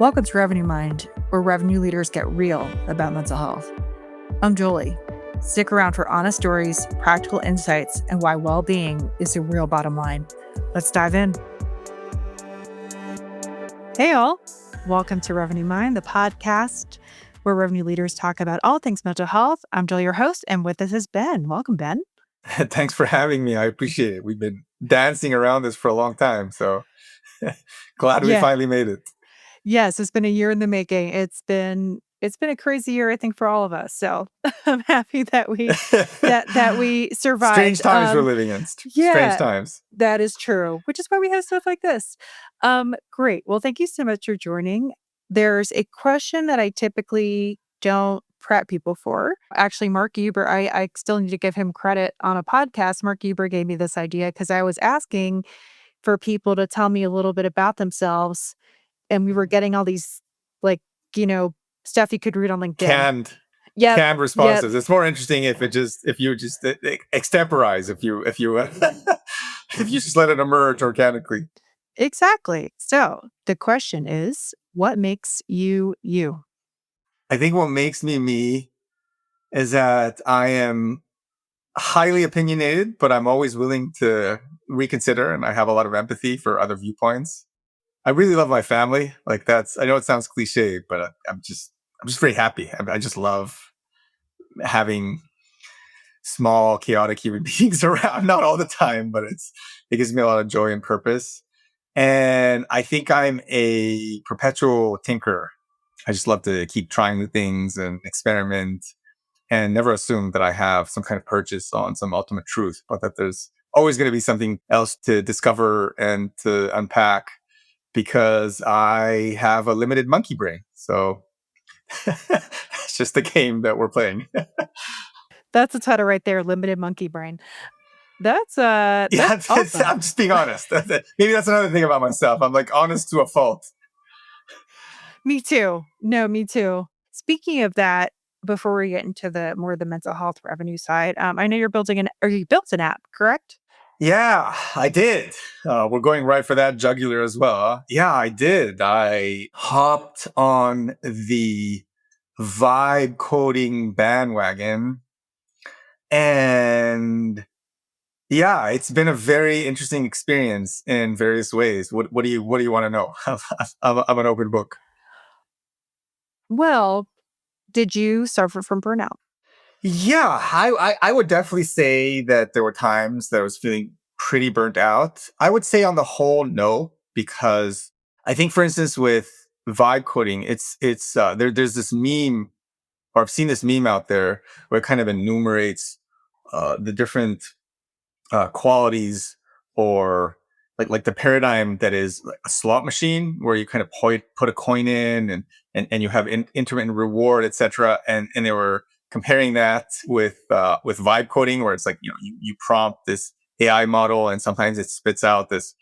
Welcome to Revenue Mind, where revenue leaders get real about mental health. I'm Julie. Stick around for honest stories, practical insights, and why well-being is the real bottom line. Let's dive in. Hey all, welcome to Revenue Mind, the podcast where revenue leaders talk about all things mental health. I'm Julie, your host, and with us is Ben. Welcome, Ben. Thanks for having me. I appreciate it. We've been dancing around this for a long time, so glad we finally made it. Yes, it's been a year in the making. It's been a crazy year, I think, for all of us. So I'm happy that we survived. Strange times we're living in. Strange times. That is true, which is why we have stuff like this. Great. Well, thank you so much for joining. There's a question that I typically don't prep people for. Actually, Mark Eber, I still need to give him credit on a podcast. Mark Eber gave me this idea because I was asking for people to tell me a little bit about themselves. And we were getting all these, stuff you could read on LinkedIn. Canned responses. It's more interesting if you just extemporize, if you if you just let it emerge organically. Exactly. So the question is, what makes you you? I think what makes me me is that I am highly opinionated, but I'm always willing to reconsider, and I have a lot of empathy for other viewpoints. I really love my family. I know it sounds cliche, but I'm just very happy. I just love having small, chaotic human beings around. Not all the time, but it gives me a lot of joy and purpose. And I think I'm a perpetual tinkerer. I just love to keep trying new things and experiment and never assume that I have some kind of purchase on some ultimate truth, but that there's always going to be something else to discover and to unpack, because I have a limited monkey brain. So it's just the game that we're playing. That's a title right there, limited monkey brain. That's awesome. I'm just being honest. Maybe that's another thing about myself. I'm honest to a fault. Me too. No, me too. Speaking of that, before we get into the mental health revenue side, I know you built an app, correct? Yeah, I did. We're going right for that jugular as well. Huh? Yeah, I did. I hopped on the vibe coding bandwagon, and yeah, it's been a very interesting experience in various ways. What do you want to know? I'm an open book. Well, did you suffer from burnout? Yeah, I would definitely say that there were times that I was feeling pretty burnt out. I would say on the whole, no, because I think, for instance, with vibe coding, there's this meme, or I've seen this meme out there where it kind of enumerates the different qualities, or like the paradigm that is like a slot machine where you kind of put a coin in, and you have intermittent reward, etc. And they were comparing that with vibe coding, where it's like, you prompt this AI model and sometimes it spits out this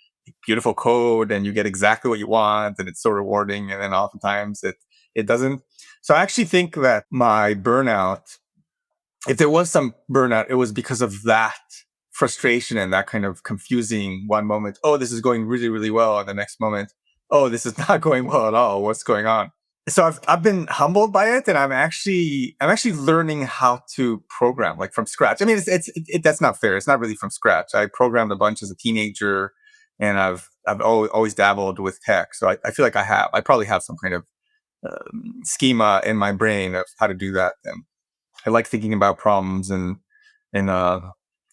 beautiful code and you get exactly what you want and it's so rewarding, and then oftentimes it doesn't. So I actually think that my burnout, if there was some burnout, it was because of that frustration and that kind of confusing one moment, oh, this is going really, really well, and the next moment, oh, this is not going well at all. What's going on? So I've been humbled by it, and I'm actually learning how to program from scratch. I mean, that's not fair. It's not really from scratch. I programmed a bunch as a teenager, and I've always dabbled with tech. So I feel like I probably have some kind of schema in my brain of how to do that. And I like thinking about problems in a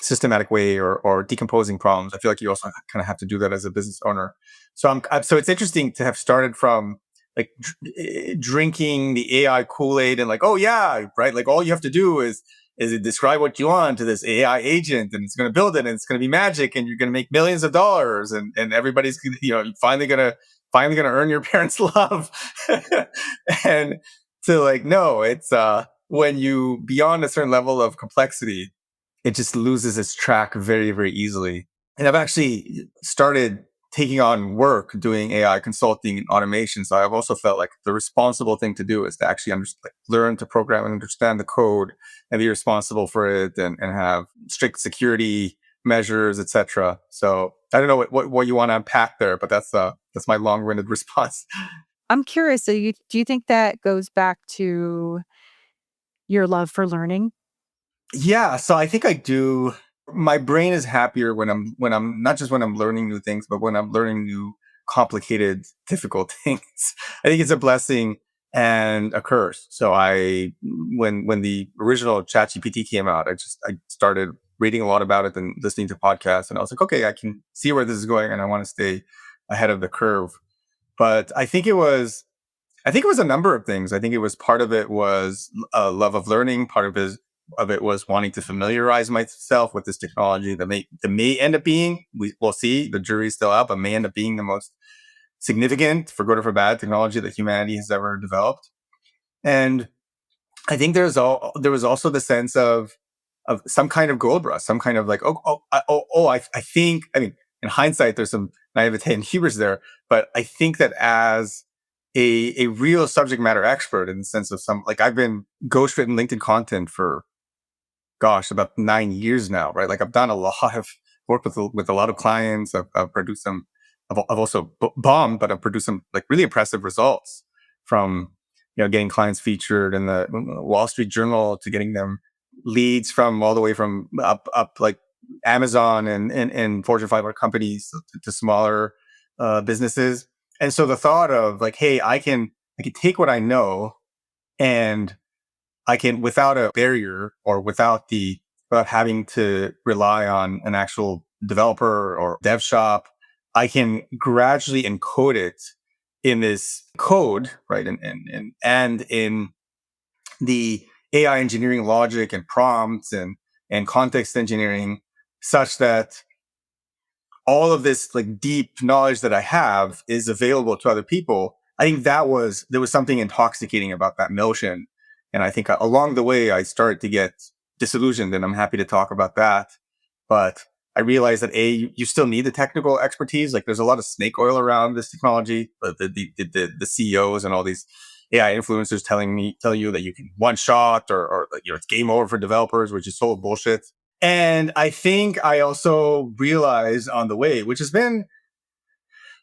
systematic way, or decomposing problems. I feel like you also kind of have to do that as a business owner. So so it's interesting to have started from drinking the AI Kool-Aid and oh yeah, right. All you have to do is describe what you want to this AI agent, and it's going to build it, and it's going to be magic, and you're going to make millions of dollars, and everybody's finally going to earn your parents' love. And to no, it's when you beyond a certain level of complexity, it just loses its track very, very easily. And I've actually started taking on work doing AI consulting and automation. So I've also felt like the responsible thing to do is to actually learn to program and understand the code and be responsible for it, and have strict security measures, etc. So I don't know what you want to unpack there, but that's my long-winded response. I'm curious, so do you think that goes back to your love for learning? Yeah, so I think I do. My brain is happier when I'm not just when I'm learning new things, but when I'm learning new complicated, difficult things. I think it's a blessing and a curse. So when the original ChatGPT came out, I started reading a lot about it and listening to podcasts, and I was like, okay, I can see where this is going, and I want to stay ahead of the curve. But I think it was a number of things. I think it was part of it was a love of learning. Part of it was wanting to familiarize myself with this technology that may end up being, we'll see, the jury's still out, but may end up being the most significant, for good or for bad, technology that humanity has ever developed. And I think there was also the sense of some kind of gold rush, some kind of like, I think, I mean, in hindsight, there's some naivete and hubris there, but I think that as a real subject matter expert, in the sense of some, like, I've been ghostwritten LinkedIn content for, gosh, about 9 years now, right? Like, I've done a lot of work with a lot of clients. I've produced some, I've also bombed, but I've produced some like really impressive results, from, getting clients featured in the Wall Street Journal, to getting them leads from all the way from up like Amazon and Fortune 500 companies to smaller businesses. And so the thought of like, hey, I can take what I know, and I can, without a barrier, or without having to rely on an actual developer or dev shop, I can gradually encode it in this code, right? And in the AI engineering logic and prompts and context engineering, such that all of this like deep knowledge that I have is available to other people. I think there was something intoxicating about that notion. And I think along the way, I started to get disillusioned, and I'm happy to talk about that. But I realized that you still need the technical expertise. Like, there's a lot of snake oil around this technology, but the CEOs and all these AI influencers tell you that you can one shot, or it's game over for developers, which is total bullshit. And I think I also realized on the way, which has been,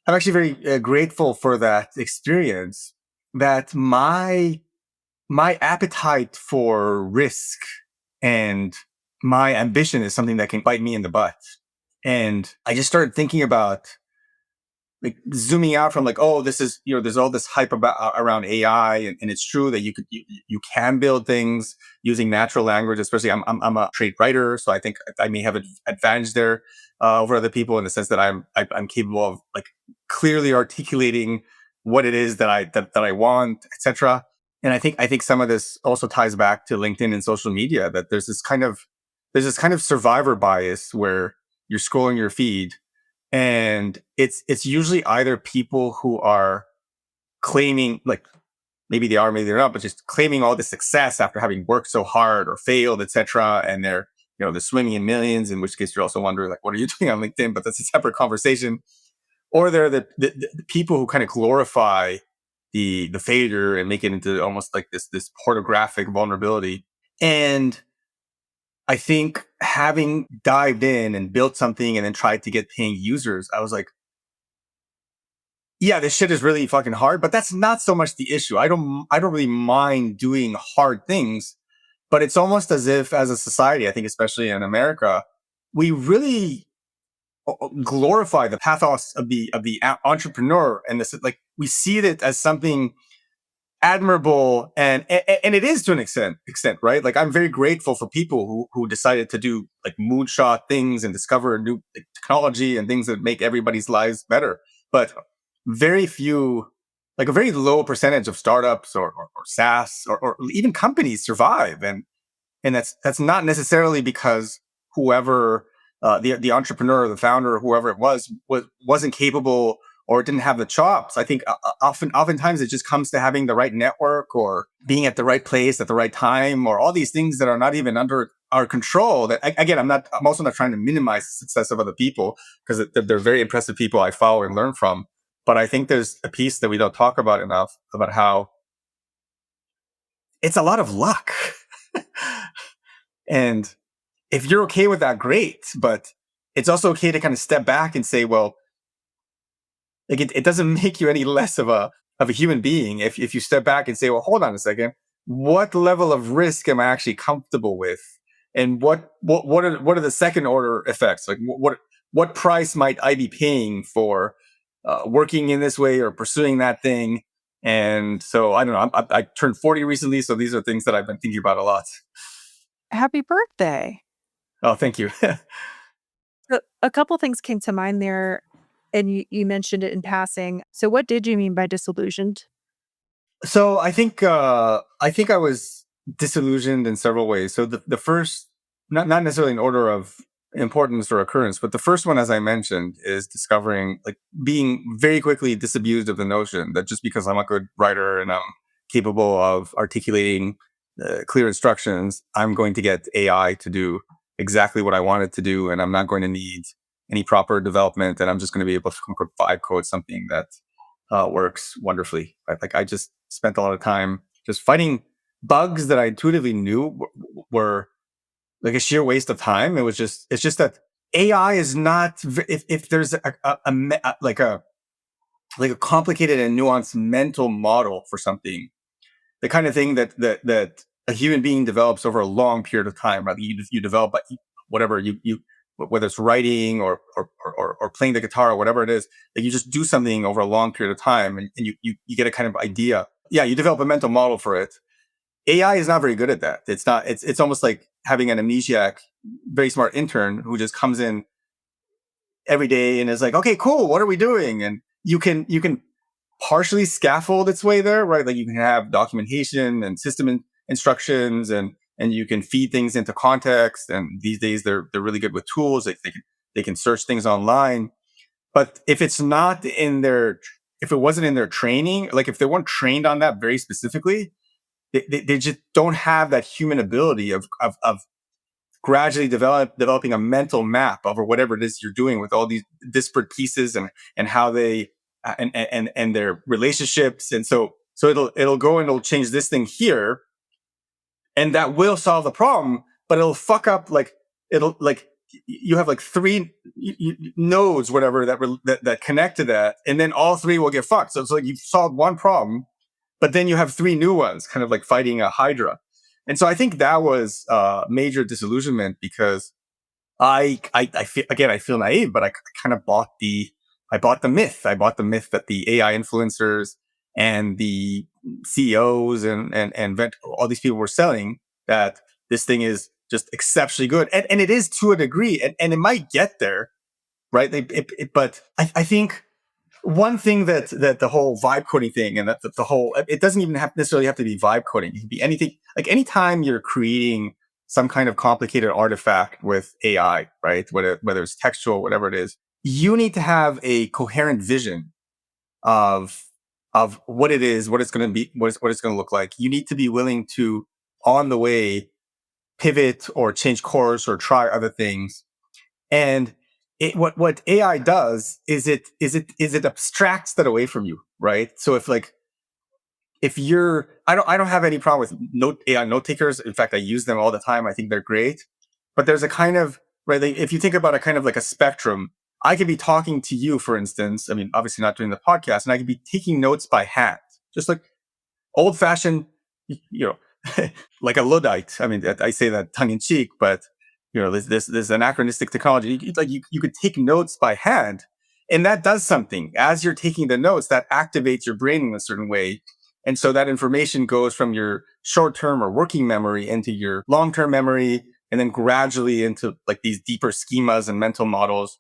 I'm actually very grateful for that experience, that my appetite for risk and my ambition is something that can bite me in the butt. And I just started thinking about, like, zooming out from like, oh, this is, there's all this hype about around AI, and it's true that you can build things using natural language. Especially, I'm a trade writer, so I think I may have an advantage there over other people, in the sense that I'm capable of like clearly articulating what it is that I want, etc. And I think some of this also ties back to LinkedIn and social media, that there's this kind of survivor bias, where you're scrolling your feed, and it's usually either people who are claiming, like, maybe they are, maybe they're not, but just claiming all the success after having worked so hard or failed, etc. And they're swimming in millions, in which case you're also wondering, like, what are you doing on LinkedIn? But that's a separate conversation. Or they're the people who kind of glorify the failure and make it into almost like this pornographic vulnerability. And I think, having dived in and built something and then tried to get paying users, I was like, yeah, this shit is really fucking hard, but that's not so much the issue. I don't really mind doing hard things, but it's almost as if, as a society, I think especially in America, we really glorify the pathos of the entrepreneur, and this, like, we see it as something admirable, and it is to an extent, right? Like, I'm very grateful for people who decided to do like moonshot things and discover new technology and things that make everybody's lives better. But very few, like a very low percentage of startups, or SaaS, or even companies survive. And that's not necessarily because whoever, the entrepreneur, the founder, or whoever it wasn't capable, or didn't have the chops. I think oftentimes it just comes to having the right network, or being at the right place at the right time, or all these things that are not even under our control. That, again, I'm also not trying to minimize the success of other people, because they're very impressive people I follow and learn from. But I think there's a piece that we don't talk about enough, about how it's a lot of luck. And if you're okay with that, great. But it's also okay to kind of step back and say, well, like, it doesn't make you any less of of a human being, if you step back and say, well, hold on a second, what level of risk am I actually comfortable with? And what are the second order effects? Like what price might I be paying for working in this way or pursuing that thing? And so I don't know. I turned 40 recently, so these are things that I've been thinking about a lot. Happy birthday. Oh, thank you. So a couple things came to mind there, and you mentioned it in passing. So what did you mean by disillusioned? So I think I was disillusioned in several ways. So the first, not necessarily in order of importance or occurrence, but the first one, as I mentioned, is discovering, like, being very quickly disabused of the notion that just because I'm a good writer and I'm capable of articulating clear instructions, I'm going to get AI to do exactly what I want it to do, and I'm not going to need any proper development, and I'm just going to be able to vibe code something that works wonderfully. Right? Like, I just spent a lot of time just fighting bugs that I intuitively knew were like a sheer waste of time. It's just that AI is not, if there's like a complicated and nuanced mental model for something, the kind of thing that a human being develops over a long period of time, right? You develop whatever you whether it's writing or playing the guitar or whatever it is, that you just do something over a long period of time, and you get a kind of idea. Yeah, you develop a mental model for it. AI is not very good at that. It's not. It's almost like having an amnesiac, very smart intern who just comes in every day and is like, okay, cool, what are we doing? And you can partially scaffold its way there, right? Like, you can have documentation and instructions, and you can feed things into context. And these days they're really good with tools. They can search things online. But if it wasn't in their training, like if they weren't trained on that very specifically, they just don't have that human ability of gradually developing a mental map over whatever it is you're doing with all these disparate pieces, and how they and their relationships. And so it'll go and it'll change this thing here, and that will solve the problem, but it'll fuck up, like, it'll like you have like three nodes, whatever, that connect to that, and then all three will get fucked. So it's like you've solved one problem, but then you have three new ones, kind of like fighting a hydra. And so I think that was major disillusionment, because I feel, again, I feel naive, but I kind of bought the myth. I bought the myth that the AI influencers and the CEOs and all these people were selling, that this thing is just exceptionally good, and it is to a degree, and it might get there, right? But I think one thing that the whole vibe coding thing, and that the whole, it doesn't even necessarily have to be vibe coding. It can be anything. Like, anytime you're creating some kind of complicated artifact with AI, right? Whether it's textual, whatever it is, you need to have a coherent vision of what it is, what it's going to be, what it's going to look like. You need to be willing to, on the way, pivot or change course or try other things. And what AI does is it abstracts that away from you, right? So if you're, I don't have any problem with AI note takers. In fact, I use them all the time. I think they're great. But there's a kind of, right, like, if you think about a kind of like a spectrum, I could be talking to you, for instance. I mean, obviously not doing the podcast, and I could be taking notes by hand, just like old fashioned, you know, like a Luddite. I mean, I say that tongue in cheek, but this anachronistic technology. You could take notes by hand, and that does something. As you're taking the notes, that activates your brain in a certain way, and so that information goes from your short term or working memory into your long term memory, and then gradually into like these deeper schemas and mental models.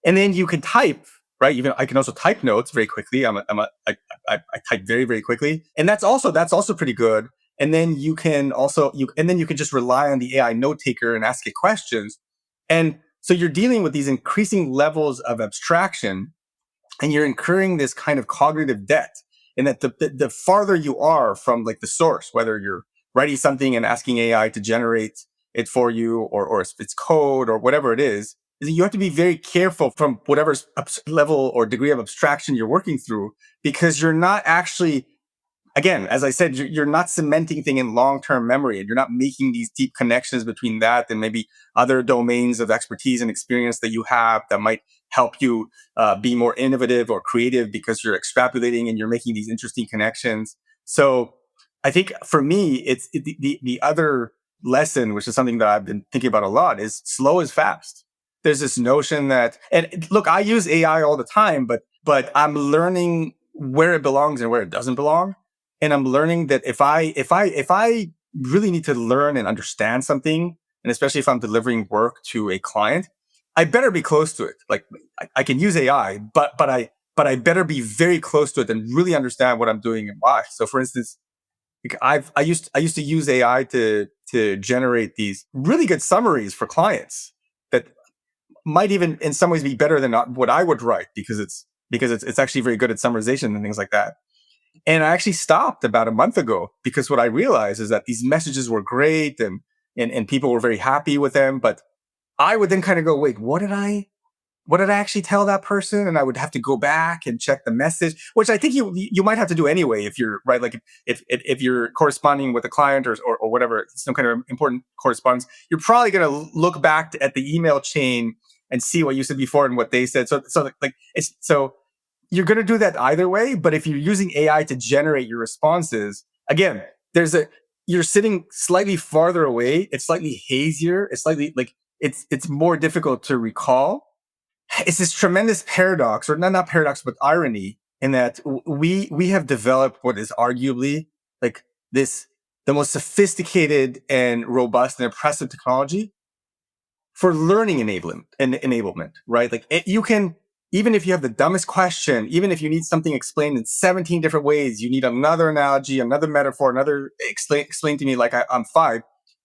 And then you can type, right? Even I can also type notes very quickly. I type very, very quickly. And that's also pretty good. And then you can just rely on the AI note taker and ask it questions. And so you're dealing with these increasing levels of abstraction, and you're incurring this kind of cognitive debt. And that the farther you are from, like, the source, whether you're writing something and asking AI to generate it for you, or if it's code or whatever it is that you have to be very careful from whatever level or degree of abstraction you're working through, because you're not actually, again, as I said, you're not cementing thing in long-term memory, and you're not making these deep connections between that and maybe other domains of expertise and experience that you have that might help you be more innovative or creative because you're extrapolating and you're making these interesting connections. So I think for me, the other lesson, which is something that I've been thinking about a lot, is slow is fast. There's this notion that, and look, I use AI all the time, but I'm learning where it belongs and where it doesn't belong. And I'm learning that if I really need to learn and understand something, and especially if I'm delivering work to a client, I better be close to it. Like I can use AI, but I better be very close to it and really understand what I'm doing and why. So, for instance, I used to use AI to generate these really good summaries for clients that might even in some ways be better than what I would write because it's actually very good at summarization and things like that. And I actually stopped about a month ago because what I realized is that these messages were great and people were very happy with them, but I would then kind of go, wait, what did I actually tell that person? And I would have to go back and check the message, which I think you might have to do anyway if you're right. Like if you're corresponding with a client or whatever, some kind of important correspondence, you're probably going to look back at the email chain and see what you said before and what they said. So like it's so you're going to do that either way. But if you're using AI to generate your responses, again, there's a you're sitting slightly farther away. It's slightly hazier. It's slightly like it's more difficult to recall. It's this tremendous paradox, or not paradox, but irony, in that we have developed what is arguably like this the most sophisticated and robust and impressive technology for learning enablement, right? Like you can, even if you have the dumbest question, even if you need something explained in 17 different ways, you need another analogy, another metaphor, another explain to me like I'm five.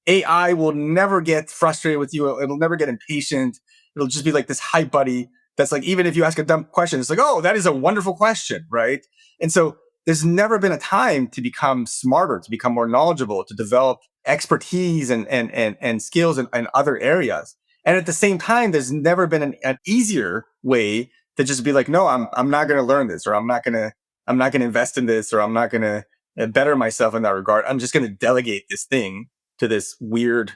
AI will never get frustrated with you. It'll never get impatient. It'll just be like this hype buddy that's like, even if you ask a dumb question, it's like, oh, that is a wonderful question, right? And so there's never been a time to become smarter, to become more knowledgeable, to develop expertise and skills in other areas. And at the same time, there's never been an easier way to just be like, no, I'm not going to learn this, or I'm not going to invest in this, or I'm not going to better myself in that regard. I'm just going to delegate this thing to this weird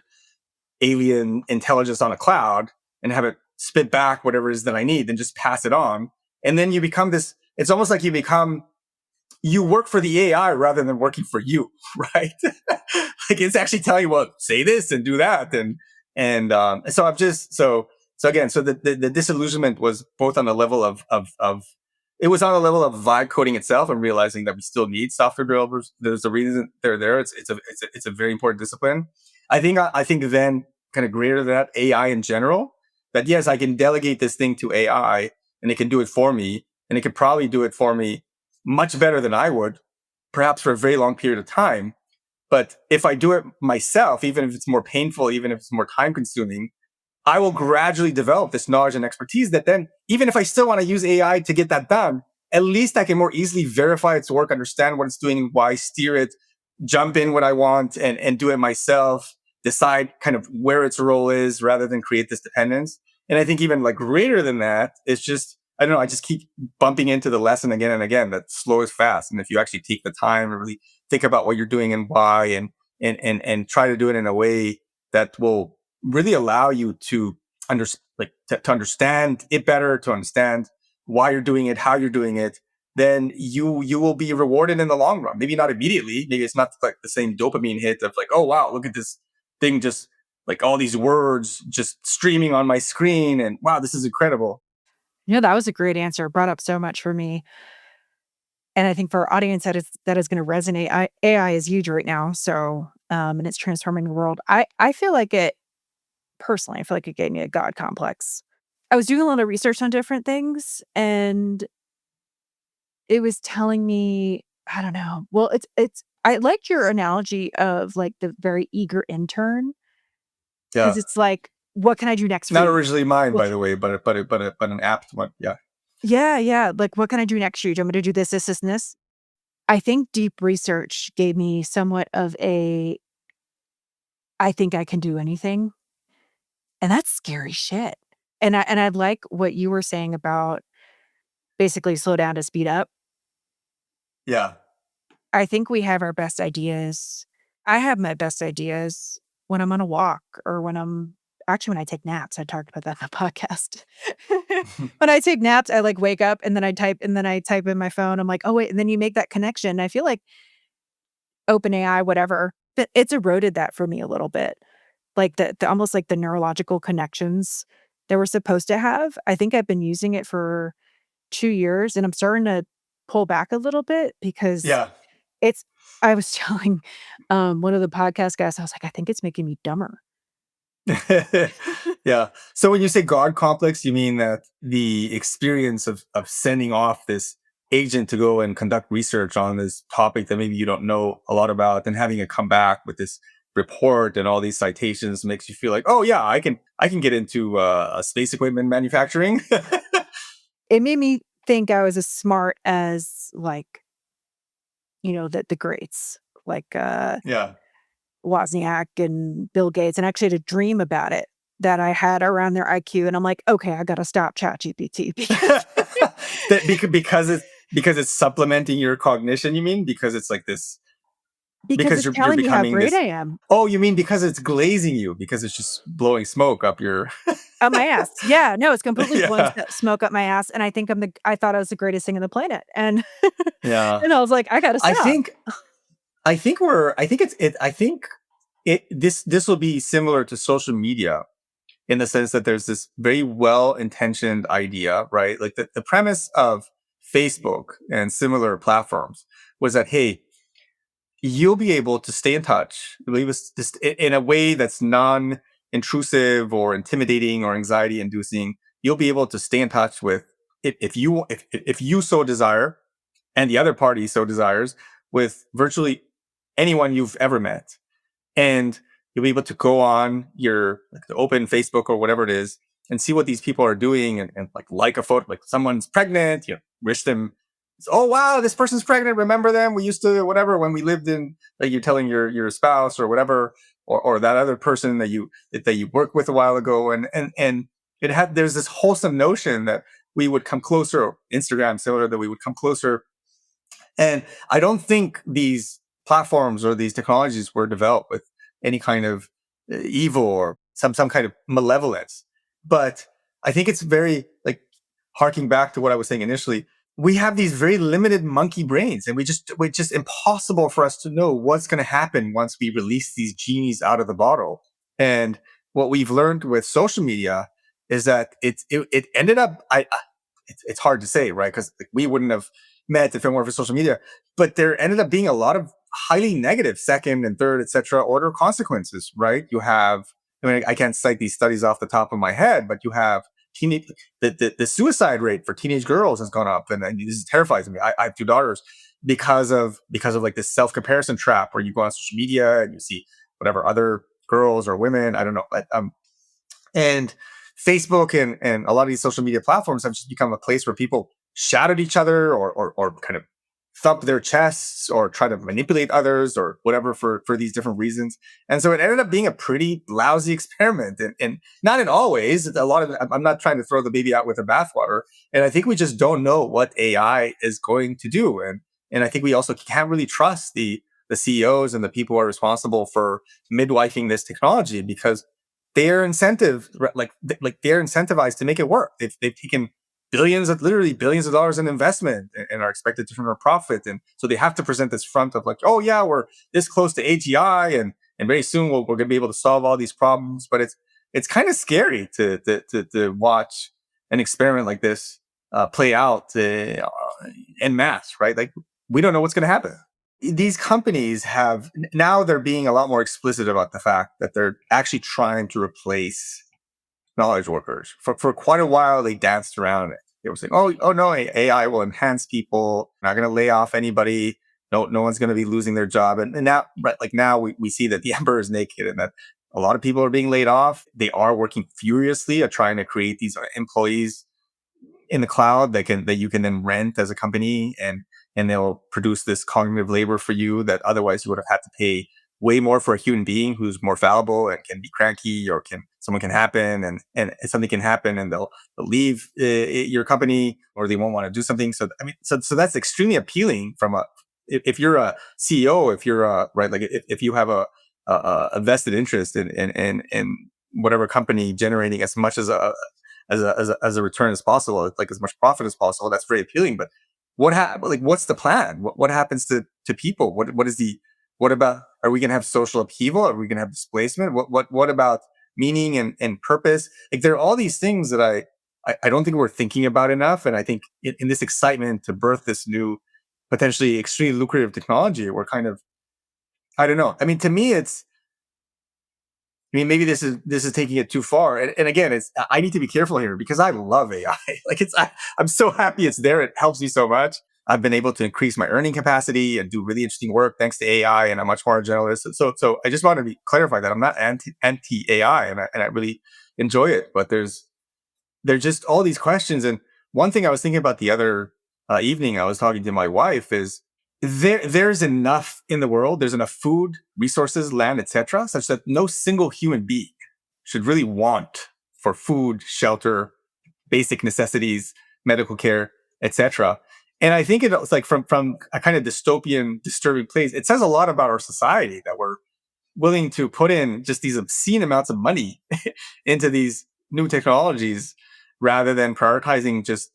alien intelligence on a cloud and have it spit back whatever it is that I need, and just pass it on. And then you become this. It's almost like you work for the AI rather than working for you, right? Like it's actually telling you, well, say this and do that, and so I'm just so again, so the disillusionment was both on the level of it was on the level of vibe coding itself and realizing that we still need software developers. There's a reason they're there. It's a very important discipline. I think then kind of greater than that, AI in general. That yes, I can delegate this thing to AI and it can do it for me, and it could probably do it for me much better than I would, perhaps for a very long period of time. But if I do it myself, even if it's more painful, even if it's more time consuming, I will gradually develop this knowledge and expertise that then, even if I still want to use AI to get that done, at least I can more easily verify its work, understand what it's doing, why, steer it, jump in when I want, and do it myself, decide kind of where its role is rather than create this dependence. And I think even like greater than that, it's just, I don't know, I just keep bumping into the lesson again and again that slow is fast. And if you actually take the time and really think about what you're doing and why, and try to do it in a way that will really allow you to to understand it better, to understand why you're doing it, how you're doing it, then you will be rewarded in the long run. Maybe not immediately. Maybe it's not like the same dopamine hit of like, oh wow, look at this thing, just like all these words just streaming on my screen, and wow, this is incredible. That was a great answer. It brought up so much for me. And I think for our audience that is gonna resonate. AI is huge right now, so, and it's transforming the world. I feel like it personally, I feel like it gave me a God complex. I was doing a lot of research on different things, and it was telling me, I don't know. Well, it's I liked your analogy of, like, the very eager intern, because Yeah, it's like, "What can I do next for not you?" originally mine, What by ca the way, but an apt one. Yeah, Yeah, yeah, like, "What can I do next for you? Do you want me to do this, this, this, and this?" I think deep research gave me somewhat of a, "I think I can do anything," and that's scary shit. And I like what you were saying about basically slow down to speed up. yeah, I think we have our best ideas. I have my best ideas when I'm on a walk or when I'm actually, when I take naps, I talked about that in the podcast. When I take naps, I, like, wake up and then I type in my phone. I'm like, "Oh, wait," and then you make that connection. I feel like OpenAI, whatever, but it's eroded that for me a little bit. Like, the almost like the neurological connections that we're supposed to have. I think I've been using it for 2 years, and I'm starting to pull back a little bit because Yeah. it's I was telling, one of the podcast guys, I was like, "I think it's making me dumber." Yeah. So when you say God complex, you mean that the experience of sending off this agent to go and conduct research on this topic that maybe you don't know a lot about, and having it come back with this report and all these citations makes you feel like, oh yeah, I can get into a space equipment manufacturing. It made me think I was as smart as, like, the greats, like, Yeah. Wozniak and Bill Gates, and I actually had a dream about it, that I had around their IQ, and I'm like, "Okay, I gotta stop ChatGPT because Because it's supplementing your cognition, you mean? Because it's like this, because because it's you're telling me how becoming great this. I am." Oh, you mean because it's glazing you, because it's just blowing smoke up your. Up my ass. Yeah, no, it's completely blowing Yeah. smoke up my ass, and I thought I was the greatest thing on the planet, and Yeah. and I was like, "I gotta I stop." think I think I think this will be similar to social media, in the sense that there's this very well intentioned idea, right? Like the premise of Facebook and similar platforms was that, hey, you'll be able to stay in touch, believe us, just in a way that's non-intrusive or intimidating or anxiety inducing. You'll be able to stay in touch with, if you so desire, and the other party so desires, with virtually anyone you've ever met. And you'll be able to go on your, like, the open Facebook or whatever it is, and see what these people are doing, and like a photo, like someone's pregnant, wish them, oh wow, this person's pregnant, remember them, we used to, whatever, when we lived in, like, you're telling your spouse or whatever, or that other person that you worked with a while ago, and there's this wholesome notion that we would come closer, or Instagram similar, that we would come closer. And I don't think these platforms or these technologies were developed with any kind of evil or some kind of malevolence. But I think it's very, like, harking back to what I was saying initially. We have these very limited monkey brains, and it's just impossible for us to know what's going to happen once we release these genies out of the bottle. And what we've learned with social media is that it ended up, it's hard to say, right? Because we wouldn't have met if it weren't for social media. But there ended up being a lot of highly negative second and third, etc., order consequences, right? You have, I mean, I can't cite these studies off the top of my head, but you have teenage, the suicide rate for teenage girls has gone up, and this terrifies me. I have two daughters, because of like this self comparison trap, where you go on social media and you see whatever other girls or women, I don't know, and Facebook and a lot of these social media platforms have just become a place where people shout at each other, or kind of thump their chests, or try to manipulate others, or whatever, for these different reasons. And so it ended up being a pretty lousy experiment. And not in all ways. A lot of I'm not trying to throw the baby out with the bathwater. And I think we just don't know what AI is going to do. And I think we also can't really trust the CEOs and the people who are responsible for midwifing this technology, because their incentive, like they're incentivized to make it work. They've taken literally billions of dollars in investment, and are expected to turn a profit. And so they have to present this front of like, oh yeah, we're this close to AGI, and very soon we're going to be able to solve all these problems. But it's kind of scary to watch an experiment like this play out en masse, right? Like, we don't know what's going to happen. These companies have now, they're being a lot more explicit about the fact that they're actually trying to replace knowledge workers. For quite a while, they danced around it. They were saying, "Oh no, AI will enhance people. Not going to lay off anybody. No one's going to be losing their job." And now, right, like now, we see that the emperor is naked, and that a lot of people are being laid off. They are working furiously at trying to create these employees in the cloud that you can then rent as a company, and they'll produce this cognitive labor for you that otherwise you would have had to pay way more for a human being who's more fallible and can be cranky, or can someone can happen, and something can happen, and they'll leave your company, or they won't want to do something. So I mean, so that's extremely appealing from a, if you're a CEO, if you're a, right, like if you have a vested interest in whatever company generating as much as a return as possible, like as much profit as possible. That's very appealing. But what's the plan? What happens to people? What about, are we going to have social upheaval? Are we going to have displacement? What about meaning and purpose? Like, there are all these things that I don't think we're thinking about enough. And I think in this excitement to birth this new, potentially extremely lucrative technology, we're kind of, I don't know. I mean, to me, maybe this is taking it too far. And again, I need to be careful here because I love AI. Like, I'm so happy it's there. It helps me so much. I've been able to increase my earning capacity and do really interesting work thanks to AI, and I'm much more generalist. So I just want to clarify that I'm not anti AI, and I really enjoy it. But there's just all these questions. And one thing I was thinking about the other evening, I was talking to my wife, is there's enough in the world. There's enough food, resources, land, etc., such that no single human being should really want for food, shelter, basic necessities, medical care, etc. And I think it's like from a kind of dystopian, disturbing place. It says a lot about our society that we're willing to put in just these obscene amounts of money into these new technologies rather than prioritizing just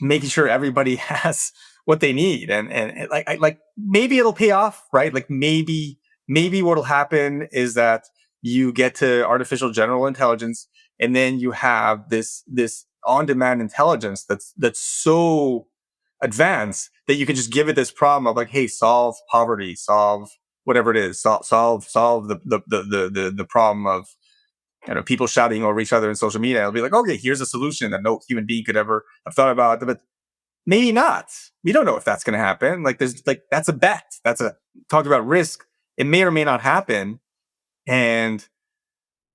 making sure everybody has what they need. And like maybe it'll pay off, right? Like maybe what'll happen is that you get to artificial general intelligence, and then you have this on-demand intelligence that's so advanced that you can just give it this problem of like, hey, solve poverty, solve whatever it is, solve the problem of, people shouting over each other in social media. It'll be like, okay, here's a solution that no human being could ever have thought about. But maybe not. We don't know if that's going to happen. Like, that's a bet. Talked about risk. It may or may not happen. And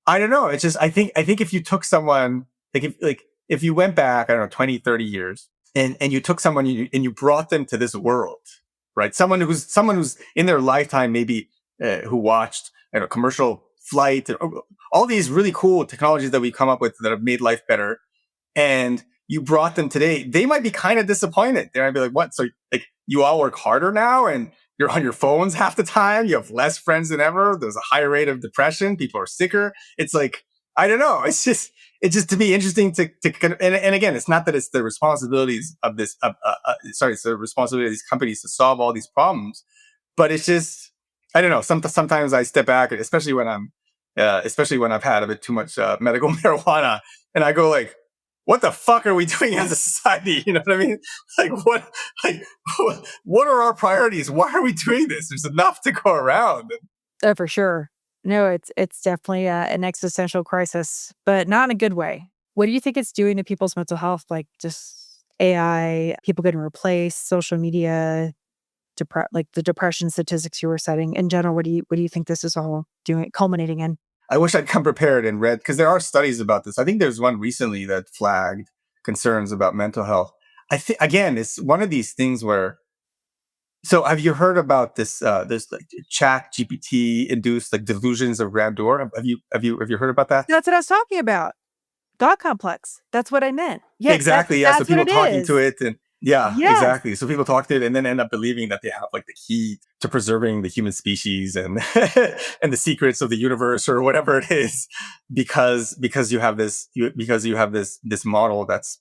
I don't know. It's just, I think if you took someone, if you went back, I don't know, 20, 30 years, and you took someone and you brought them to this world, right? Someone who's in their lifetime, maybe who watched, commercial flight, all these really cool technologies that we come up with that have made life better, and you brought them today, they might be kind of disappointed. They might be like, what? So, like, you all work harder now and you're on your phones half the time. You have less friends than ever. There's a higher rate of depression. People are sicker. It's like, I don't know. It's just to be interesting and again, it's not that it's the responsibilities of it's the responsibility of these companies to solve all these problems, but it's just, I don't know. Sometimes I step back, especially when I've had a bit too much medical marijuana, and I go like, what the fuck are we doing as a society? You know what I mean? Like what are our priorities? Why are we doing this? There's enough to go around. Oh, for sure. No, it's definitely an existential crisis, but not in a good way. What do you think it's doing to people's mental health? Like, just AI, people getting replaced, social media, like the depression statistics you were citing. In general, what do you think this is all doing, culminating in? I wish I'd come prepared and read, because there are studies about this. I think there's one recently that flagged concerns about mental health. I think, again, it's one of these things where. So, have you heard about this like Chat GPT induced like delusions of grandeur? Have you heard about that? That's what I was talking about. God complex. That's what I meant. Yes, Exactly. Yeah. So that's what people it talking to is. it, and yeah, Yes. exactly. So people talk to it and then end up believing that they have like the key to preserving the human species and and the secrets of the universe or whatever it is, because you have this model that's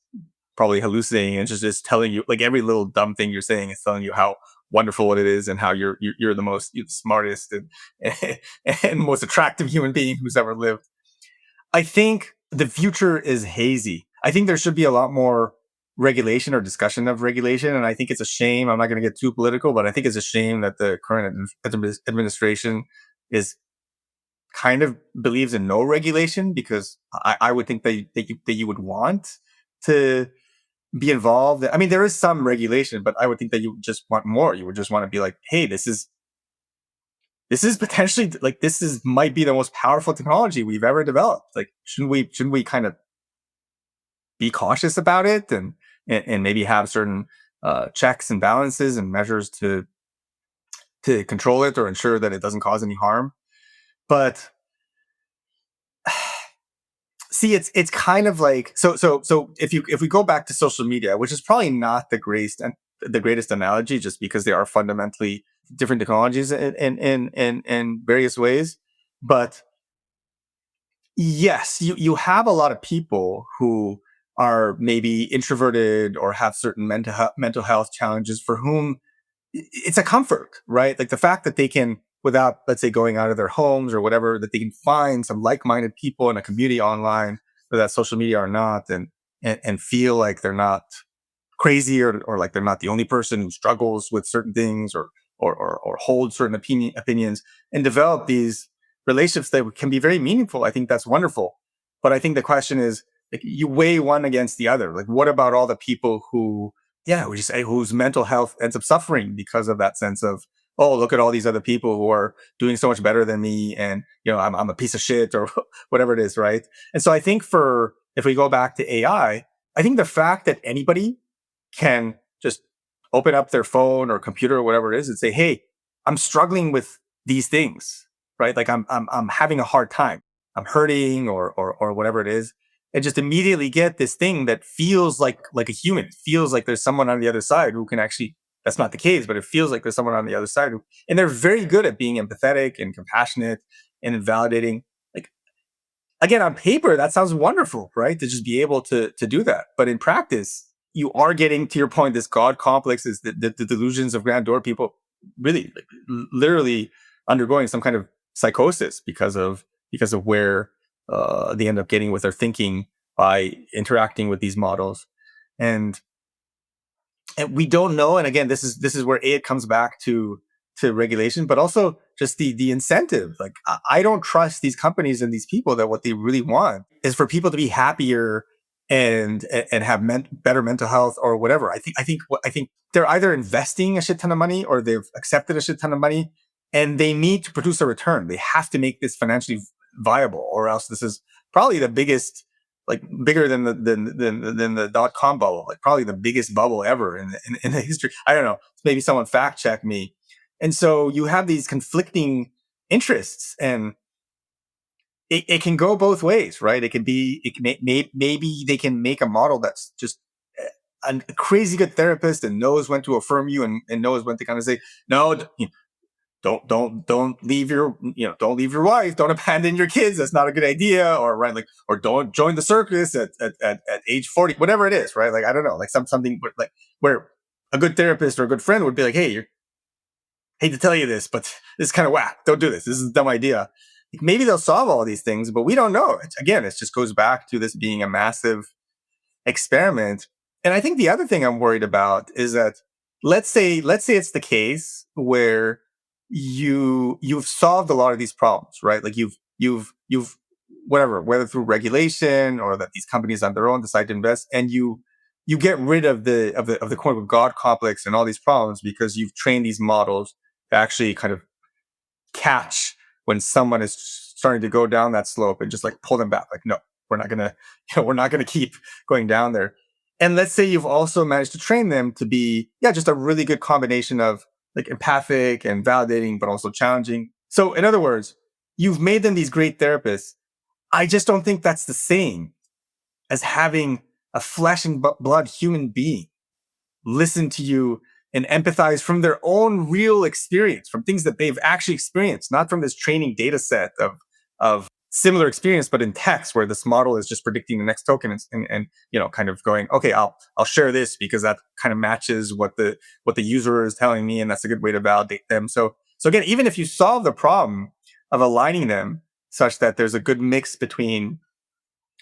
probably hallucinating and just telling you, like, every little dumb thing you're saying is telling you how wonderful it is and how you're you're the smartest and most attractive human being who's ever lived. I think the future is hazy. I think there should be a lot more regulation or discussion of regulation. And I think it's a shame. I'm not going to get too political, but I think it's a shame that the current administration is kind of believes in no regulation, because I would think that you would want to be involved. I mean, there is some regulation, but I would think that you would just want more. You would just want to be like, hey, this is potentially, like, might be the most powerful technology we've ever developed. Like, shouldn't we kind of be cautious about it, and maybe have certain checks and balances and measures to control it or ensure that it doesn't cause any harm. But see, it's kind of like, so if we go back to social media, which is probably not the greatest analogy, just because they are fundamentally different technologies in various ways. But Yes, you have a lot of people who are maybe introverted or have certain mental health challenges for whom it's a comfort, right? Like the fact that they can, without, let's say, going out of their homes or whatever, that they can find some like-minded people in a community online, whether that's social media or not, and feel like they're not crazy, or like they're not the only person who struggles with certain things, or hold certain opinions, and develop these relationships that can be very meaningful. I think that's wonderful. But I think the question is, like, you weigh one against the other. Like, what about all the people who, yeah, we just say, whose mental health ends up suffering because of that sense of, oh, look at all these other people who are doing so much better than me, and I'm a piece of shit, or whatever it is, right? And so I think, for if we go back to AI, I think the fact that anybody can just open up their phone or computer or whatever it is and say, "Hey, I'm struggling with these things," right? Like, I'm having a hard time. I'm hurting, or whatever it is, and just immediately get this thing that feels like a human. It feels like there's someone on the other side who can actually. That's not the case, but it feels like there's someone on the other side who, and they're very good at being empathetic and compassionate and validating. Like, again, on paper, that sounds wonderful, right? To just be able to do that. But in practice, you are getting, to your point, this God complex, is the delusions of grandeur. People really, like, literally undergoing some kind of psychosis because of where they end up getting with their thinking by interacting with these models. And we don't know. And again, this is where it comes back to regulation, but also just the incentive. Like, I don't trust these companies and these people that what they really want is for people to be happier and have better mental health or whatever. I think they're either investing a shit ton of money, or they've accepted a shit ton of money, and they need to produce a return. They have to make this financially viable, or else this is probably the biggest, like, bigger than the dot-com bubble, like probably the biggest bubble ever in the history. I don't know. Maybe someone fact check me. And so you have these conflicting interests, and it can go both ways, right? It can be, maybe they can make a model that's just a crazy good therapist and knows when to affirm you, and knows when to kind of say, no, don't leave your, don't leave your wife, don't abandon your kids, that's not a good idea, or, right, like, or don't join the circus at age 40, whatever it is, right? Like, I don't know, like, something like, where a good therapist or a good friend would be like, hey, you hate to tell you this, but this is kind of whack, don't do this, this is a dumb idea. Like, maybe they'll solve all these things, but we don't know. Again, it just goes back to this being a massive experiment. And I think the other thing I'm worried about is that, let's say it's the case where you've solved a lot of these problems, right? Like, you've whatever, whether through regulation or that these companies on their own decide to invest, and you get rid of the quote unquote God complex and all these problems, because you've trained these models to actually kind of catch when someone is starting to go down that slope, and just, like, pull them back. Like, no, we're not gonna, we're not gonna keep going down there. And let's say you've also managed to train them to be, yeah, just a really good combination of, like, empathic and validating, but also challenging. So, in other words, you've made them these great therapists. I just don't think that's the same as having a flesh and blood human being listen to you and empathize from their own real experience, from things that they've actually experienced, not from this training data set of similar experience, but in text, where this model is just predicting the next token, and kind of going, okay, I'll share this because that kind of matches what the user is telling me, and that's a good way to validate them. So again, even if you solve the problem of aligning them such that there's a good mix between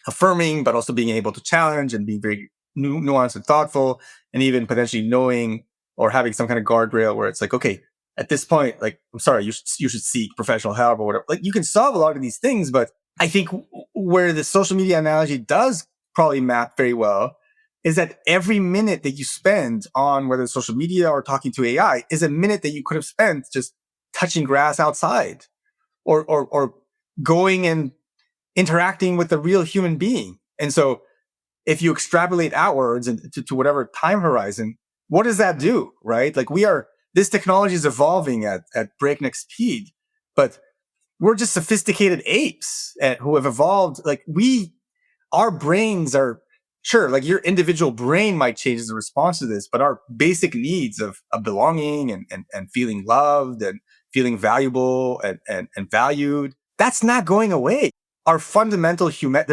affirming, but also being able to challenge and being very nuanced and thoughtful, and even potentially knowing or having some kind of guardrail where it's like, okay, at this point, like, I'm sorry, you should seek professional help or whatever. Like, you can solve a lot of these things, but I think where the social media analogy does probably map very well is that every minute that you spend on, whether it's social media or talking to AI, is a minute that you could have spent just touching grass outside, or going and interacting with a real human being. And so, if you extrapolate outwards and to whatever time horizon, what does that do, right? Like, this technology is evolving at breakneck speed, but we're just sophisticated apes who have evolved. Like, our brains are, sure, like, your individual brain might change as a response to this, but our basic needs of belonging and feeling loved and feeling valuable and valued, that's not going away. our fundamental human.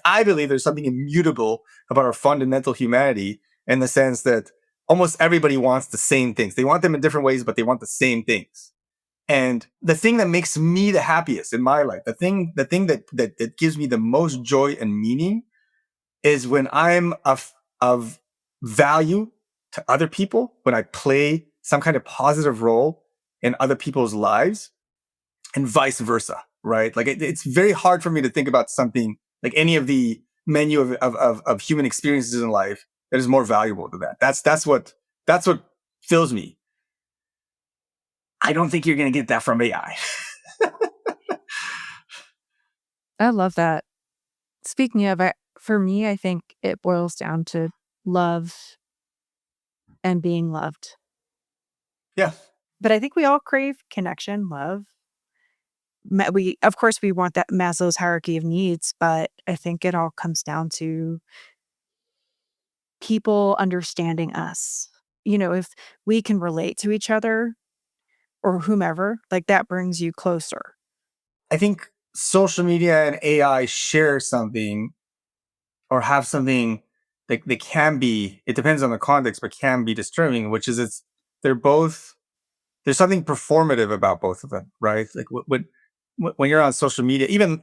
I believe there's something immutable about our fundamental humanity, in the sense that almost everybody wants the same things. They want them in different ways, but they want the same things. And the thing that makes me the happiest in my life, the thing that gives me the most joy and meaning, is when I'm of value to other people, when I play some kind of positive role in other people's lives, and vice versa, right? Like it's very hard for me to think about something like any of the menu of human experiences in life that is more valuable than that. That's what fills me. I don't think you're going to get that from AI. I love that. Speaking of, for me, I think it boils down to love and being loved. Yeah, But I think we all crave connection, love. We, of course, we want that Maslow's hierarchy of needs, but I think it all comes down to people understanding us. If we can relate to each other or whomever, like that brings you closer. I think social media and AI share something, or have something that they can be. It depends on the context, but can be disturbing. Which is, they're both. There's something performative about both of them, right? Like when you're on social media, even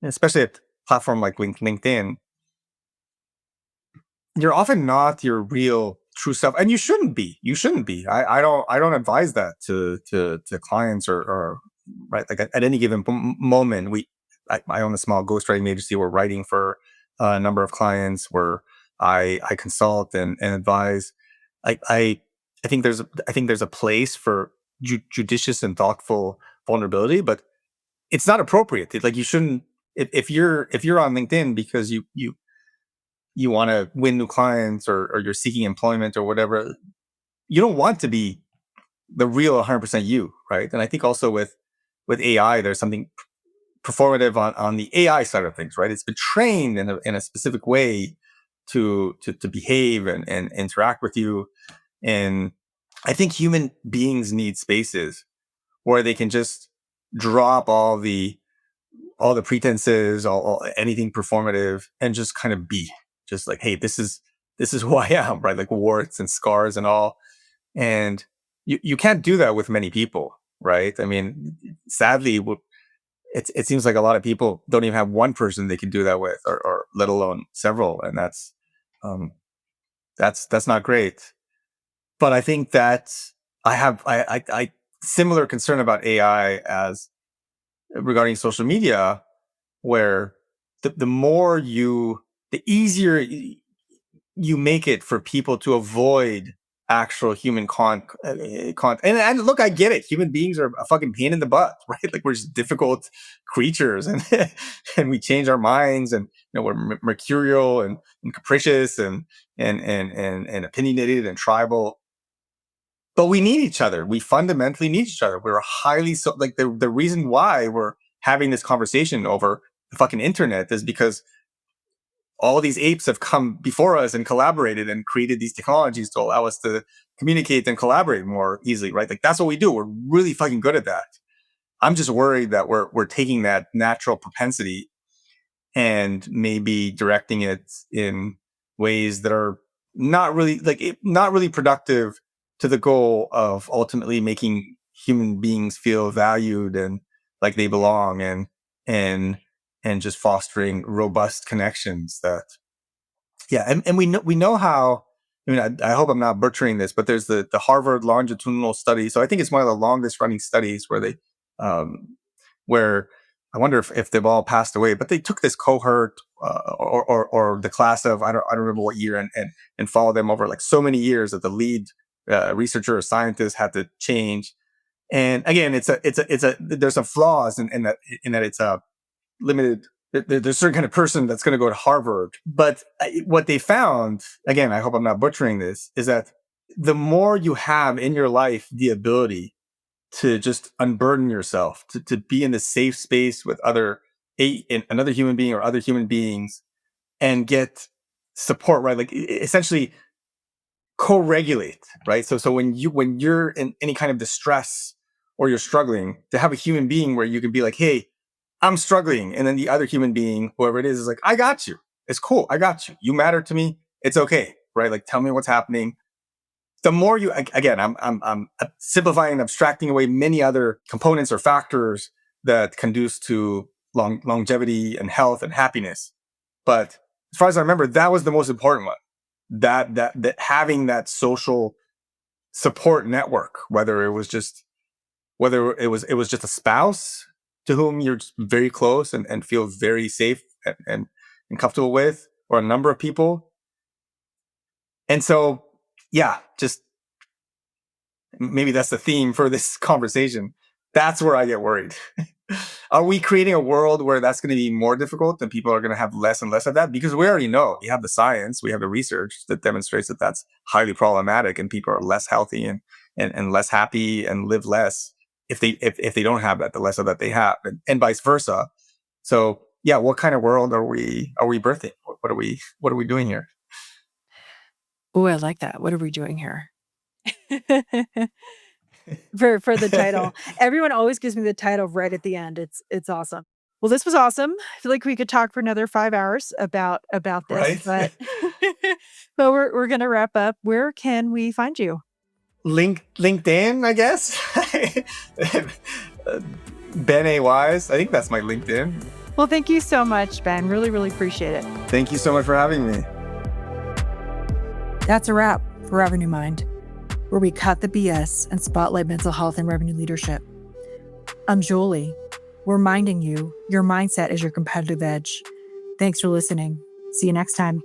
especially a platform like LinkedIn, you're often not your real true self, and you shouldn't be. I don't advise that to clients, or right, like at any given moment. I own a small ghostwriting agency. We're writing for a number of clients where I consult and advise. I i i think there's a place for judicious and thoughtful vulnerability, but it's not appropriate. Like, you shouldn't. If you're on LinkedIn because you want to win new clients, or you're seeking employment or whatever, you don't want to be the real 100% you, right? And I think also with AI, there's something performative on the AI side of things, right? It's been trained in a specific way to behave and interact with you. And I think human beings need spaces where they can just drop all the pretenses, anything performative, and just kind of be, just like, hey, this is who I am, right? Like warts and scars and all. And you can't do that with many people, right? I mean, sadly, it seems like a lot of people don't even have one person they can do that with, or let alone several, and um, that's not great. But I think that I similar concern about AI as regarding social media, where the easier you make it for people to avoid actual human and look, I get it. Human beings are a fucking pain in the butt, right? Like, we're just difficult creatures, and and we change our minds, and we're mercurial and capricious, and opinionated and tribal. But we need each other. We fundamentally need each other. We're highly, so like, the reason why we're having this conversation over the fucking internet is because all these apes have come before us and collaborated and created these technologies to allow us to communicate and collaborate more easily, right? Like, that's what we do. We're really fucking good at that. I'm just worried that we're taking that natural propensity and maybe directing it in ways that are not really productive to the goal of ultimately making human beings feel valued and like they belong, and and just fostering robust connections that, yeah. And we know how. I mean, I hope I'm not butchering this, but there's the Harvard longitudinal study. So I think it's one of the longest running studies where um, where I wonder if they've all passed away, but they took this cohort, or the class of, I don't remember what year, and followed them over like so many years that the lead researcher or scientist had to change. And again, there's some flaws in that it's a limited. There's a certain kind of person that's going to go to Harvard, but what they found, again, I hope I'm not butchering this, is that the more you have in your life the ability to just unburden yourself, to be in the safe space with another human being or other human beings, and get support, right? Like, essentially co-regulate, right? So when you're in any kind of distress, or you're struggling, to have a human being where you can be like, hey, I'm struggling. And then the other human being, whoever it is like, I got you. It's cool. I got you. You matter to me. It's okay. Right. Like, tell me what's happening. The more you, again, I'm simplifying and abstracting away many other components or factors that conduce to longevity and health and happiness. But as far as I remember, that was the most important one. That having that social support network, whether it was just a spouse to whom you're very close and feel very safe and comfortable with, or a number of people. And so, yeah, just maybe that's the theme for this conversation. That's where I get worried. Are we creating a world where that's going to be more difficult and people are going to have less and less of that? Because we already know, we have the science, we have the research that demonstrates that that's highly problematic, and people are less healthy and less happy and live less if they don't have that, the less of that they have, and vice versa. So yeah, what kind of world are we birthing? What are we doing here? Oh, I like that. What are we doing here? For the title. Everyone always gives me the title right at the end. It's awesome. Well, this was awesome. I feel like we could talk for another 5 hours about this, Right? but but we're gonna wrap up. Where can we find you? LinkedIn, I guess. Ben A. Wise. I think that's my LinkedIn. Well, thank you so much, Ben. Really, really appreciate it. Thank you so much for having me. That's a wrap for Revenue Mind, where we cut the BS and spotlight mental health and revenue leadership. I'm Jolie, reminding you your mindset is your competitive edge. Thanks for listening. See you next time.